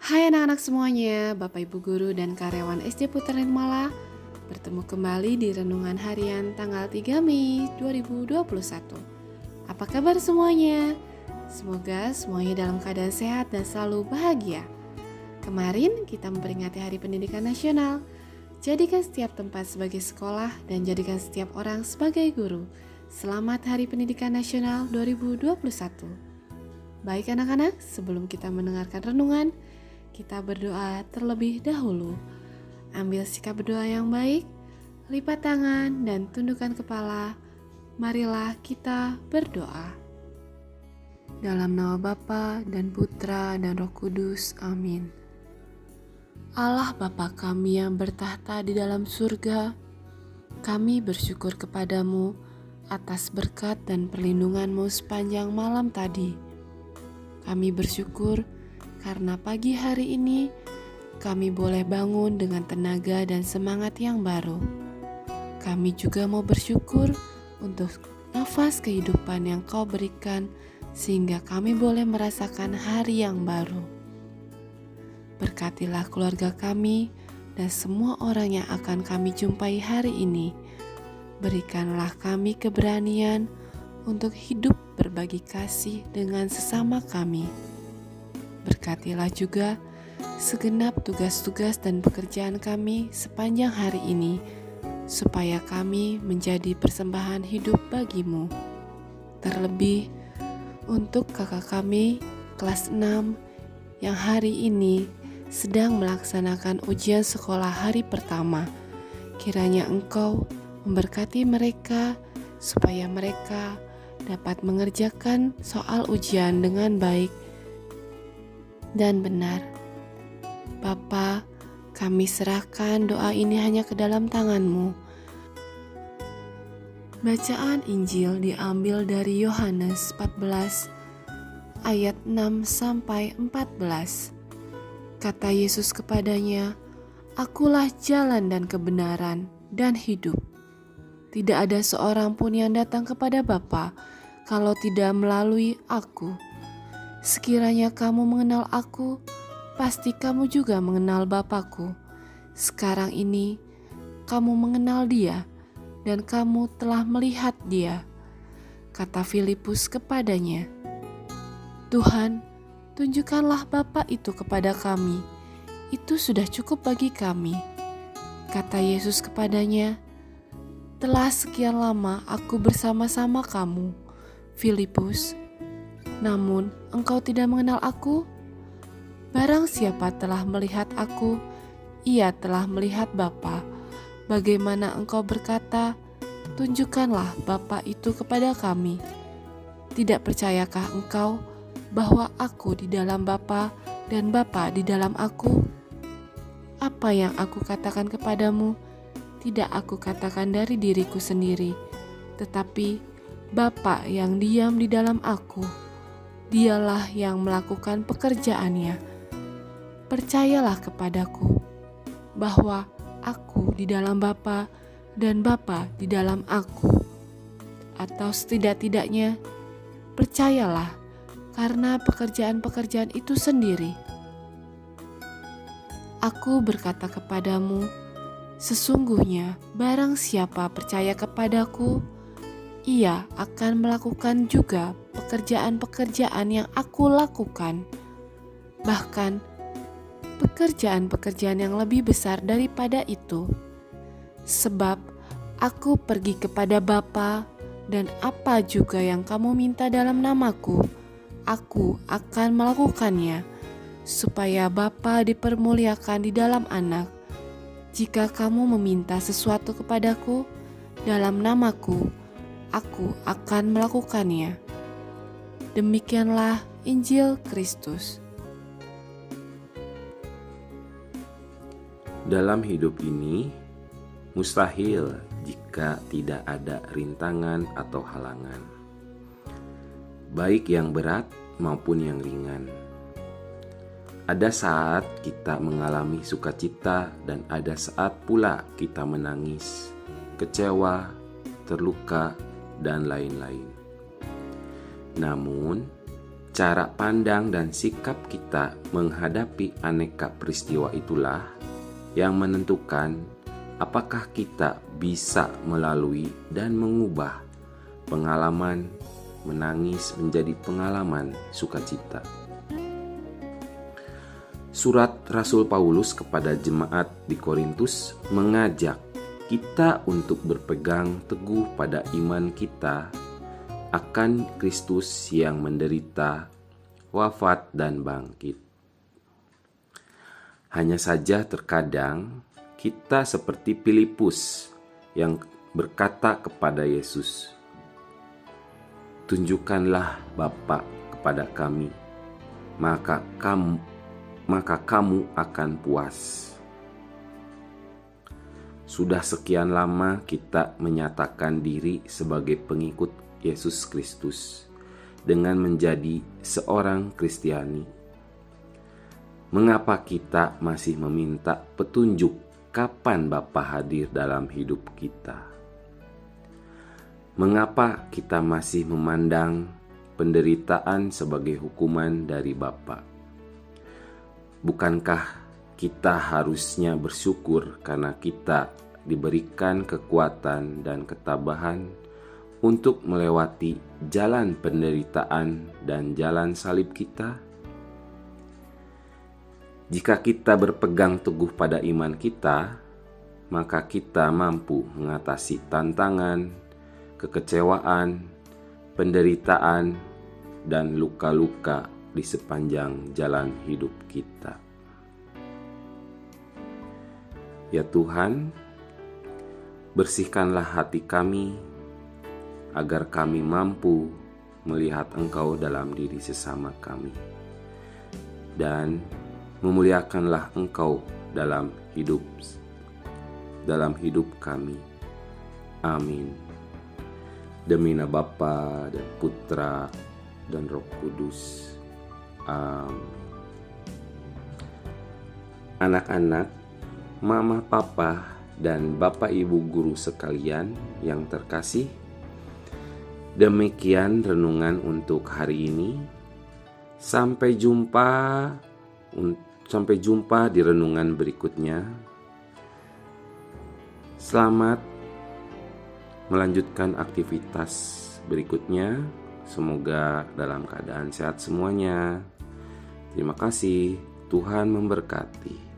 Hai anak-anak semuanya, Bapak Ibu Guru dan karyawan SD Putra Nirmala. Bertemu kembali di Renungan Harian tanggal 3 Mei 2021. Apa kabar semuanya? Semoga semuanya dalam keadaan sehat dan selalu bahagia. Kemarin kita memperingati Hari Pendidikan Nasional. Jadikan setiap tempat sebagai sekolah dan jadikan setiap orang sebagai guru. Selamat Hari Pendidikan Nasional 2021. Baik anak-anak, sebelum kita mendengarkan renungan, kita berdoa terlebih dahulu. Ambil sikap berdoa yang baik, lipat tangan dan tundukkan kepala. Marilah kita berdoa. Dalam nama Bapa dan Putra dan Roh Kudus, amin. Allah Bapa kami yang bertahta di dalam surga, kami bersyukur kepadamu atas berkat dan perlindungan-Mu sepanjang malam tadi. Kami bersyukur karena pagi hari ini kami boleh bangun dengan tenaga dan semangat yang baru. Kami juga mau bersyukur untuk nafas kehidupan yang Kau berikan sehingga kami boleh merasakan hari yang baru. Berkatilah keluarga kami dan semua orang yang akan kami jumpai hari ini. Berikanlah kami keberanian untuk hidup berbagi kasih dengan sesama kami. Berkatilah juga segenap tugas-tugas dan pekerjaan kami sepanjang hari ini, supaya kami menjadi persembahan hidup bagi-Mu. Terlebih untuk kakak kami kelas 6 yang hari ini sedang melaksanakan ujian sekolah hari pertama. Kiranya Engkau memberkati mereka supaya mereka dapat mengerjakan soal ujian dengan baik dan benar. Bapa, kami serahkan doa ini hanya ke dalam tangan-Mu. Bacaan Injil diambil dari Yohanes 14 ayat 6-14. Kata Yesus kepadanya, "Akulah jalan dan kebenaran dan hidup. Tidak ada seorang pun yang datang kepada Bapa kalau tidak melalui Aku. Sekiranya kamu mengenal Aku, pasti kamu juga mengenal Bapa-Ku. Sekarang ini kamu mengenal Dia dan kamu telah melihat Dia." Kata Filipus kepadanya, "Tuhan, tunjukkanlah Bapa itu kepada kami. Itu sudah cukup bagi kami." Kata Yesus kepadanya, "Telah sekian lama aku bersama-sama kamu, Filipus, namun engkau tidak mengenal Aku? Barang siapa telah melihat Aku, ia telah melihat Bapa. Bagaimana engkau berkata, 'Tunjukkanlah Bapa itu kepada kami'? Tidak percayakah engkau bahwa Aku di dalam Bapa dan Bapa di dalam Aku? Apa yang Aku katakan kepadamu, tidak Aku katakan dari diriku sendiri, tetapi Bapa yang diam di dalam Aku, Dialah yang melakukan pekerjaannya. Percayalah kepadaku bahwa Aku di dalam Bapa dan Bapa di dalam Aku. Atau setidak-tidaknya, percayalah karena pekerjaan-pekerjaan itu sendiri. Aku berkata kepadamu, sesungguhnya barang siapa percaya kepadaku, ia akan melakukan juga pekerjaan-pekerjaan yang Aku lakukan. Bahkan pekerjaan-pekerjaan yang lebih besar daripada itu. Sebab Aku pergi kepada Bapa, dan apa juga yang kamu minta dalam namaku, Aku akan melakukannya, supaya Bapa dipermuliakan di dalam Anak. Jika kamu meminta sesuatu kepadaku dalam namaku, Aku akan melakukannya." Demikianlah Injil Kristus. Dalam hidup ini, mustahil jika tidak ada rintangan atau halangan, baik yang berat maupun yang ringan. Ada saat kita mengalami sukacita dan ada saat pula kita menangis, kecewa, terluka, dan lain-lain. Namun, cara pandang dan sikap kita menghadapi aneka peristiwa itulah yang menentukan apakah kita bisa melalui dan mengubah pengalaman menangis menjadi pengalaman sukacita. Surat Rasul Paulus kepada jemaat di Korintus mengajak kita untuk berpegang teguh pada iman kita akan Kristus yang menderita, wafat, dan bangkit. Hanya saja terkadang kita seperti Filipus yang berkata kepada Yesus, "Tunjukkanlah Bapa kepada kami, maka kamu akan puas." Sudah sekian lama kita menyatakan diri sebagai pengikut Yesus Kristus dengan menjadi seorang Kristiani. Mengapa kita masih meminta petunjuk kapan Bapa hadir dalam hidup kita? Mengapa kita masih memandang penderitaan sebagai hukuman dari Bapa? Bukankah kita harusnya bersyukur karena kita diberikan kekuatan dan ketabahan untuk melewati jalan penderitaan dan jalan salib kita? Jika kita berpegang teguh pada iman kita, maka kita mampu mengatasi tantangan, kekecewaan, penderitaan, dan luka-luka di sepanjang jalan hidup kita. Ya Tuhan, bersihkanlah hati kami agar kami mampu melihat Engkau dalam diri sesama kami, dan memuliakanlah Engkau dalam hidup kami. Amin. Demi nama Bapa dan Putra dan Roh Kudus. Amin. Anak-anak, Mama, Papa, dan Bapak Ibu guru sekalian yang terkasih, demikian renungan untuk hari ini. Sampai jumpa di renungan berikutnya. Selamat melanjutkan aktivitas berikutnya. Semoga dalam keadaan sehat semuanya. Terima kasih. Tuhan memberkati.